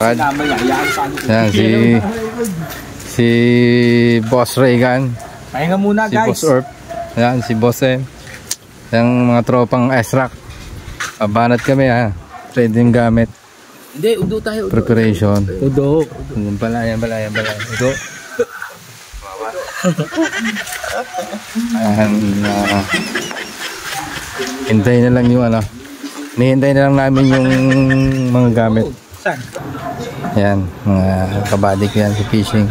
Pad. Yan, si Boss Reagan. Pahinga muna si guys. Boss Earp. Yan, si Boss M. Yung mga tropang S-Rock. Pabanat kami ha. Trading gamit. Hindi, udo tayo. Preparation. Udo. Yan pala. Udo. Ayan. Hintayin na lang yung ano. Nihintay na lang namin yung mga gamit. Yan, mga kabady ko yan sa fishing.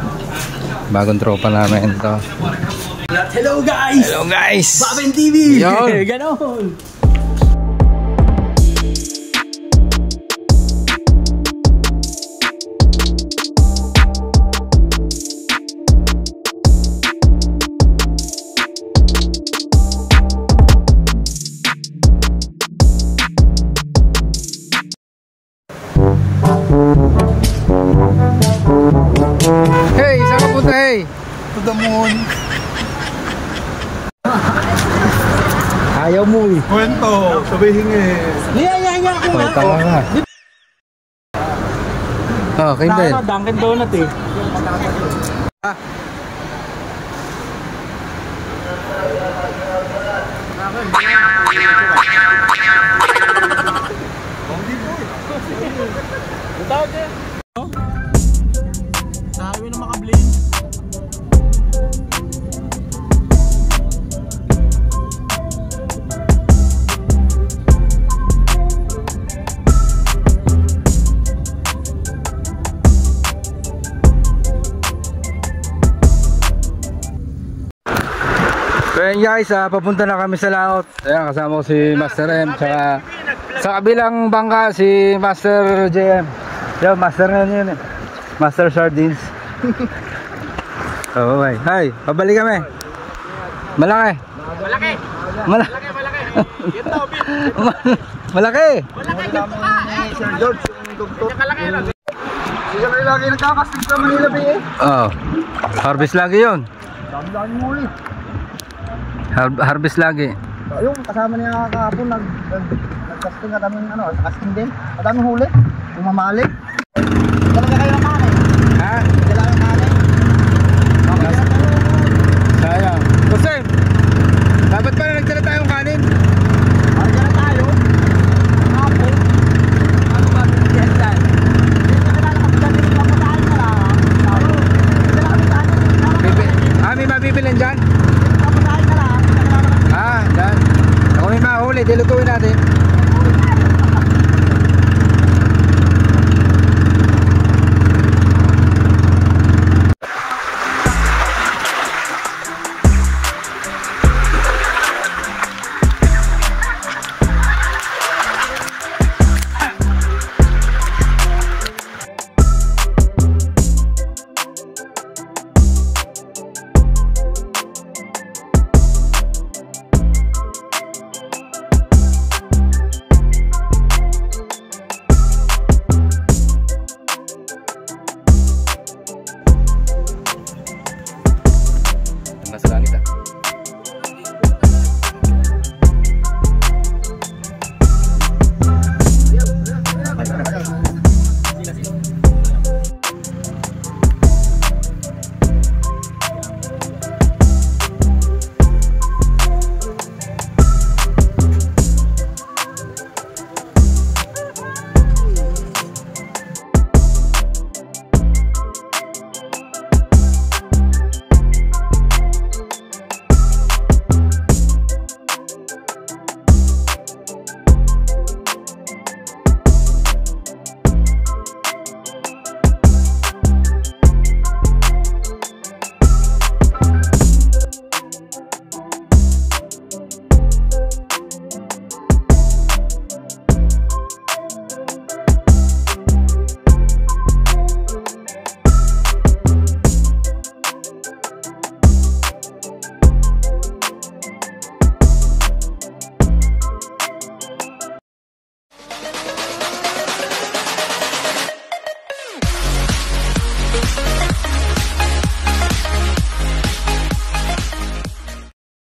Bagong tropa namin ito. Hello guys! Hello guys! Baben TV! Yun! Ganon! Hey! Saan ka punta, hey? To the moon. Ayaw mo eh. Kwento, sabihin eh. Niyaya ako nga. Tama nga. Oh, kayo din. Dunkin Donut eh. Sabi na makablin. Ayan guys, papunta na kami sa laot. Ayan, kasama ko si Master M. Tsaka sa kabilang bangka si Master JM. Yo, Master na yun eh. Master Sardines. Oh, bye. Hi, pabalik kami. Malaki. Malaki. Malaki. Ito, Malaki. malaki dito ka. Sir George, yung dugtot. Kalaki lang. Siya rin lagi nagkakastig sa Manila Bay eh. Oh. Harvest lagi 'yon. Dami-dami mo ulit. Harvest lagi. Yung kasama niya kahapon, nag-casting at aming ano, sa casting din. At aming huli, umamalik.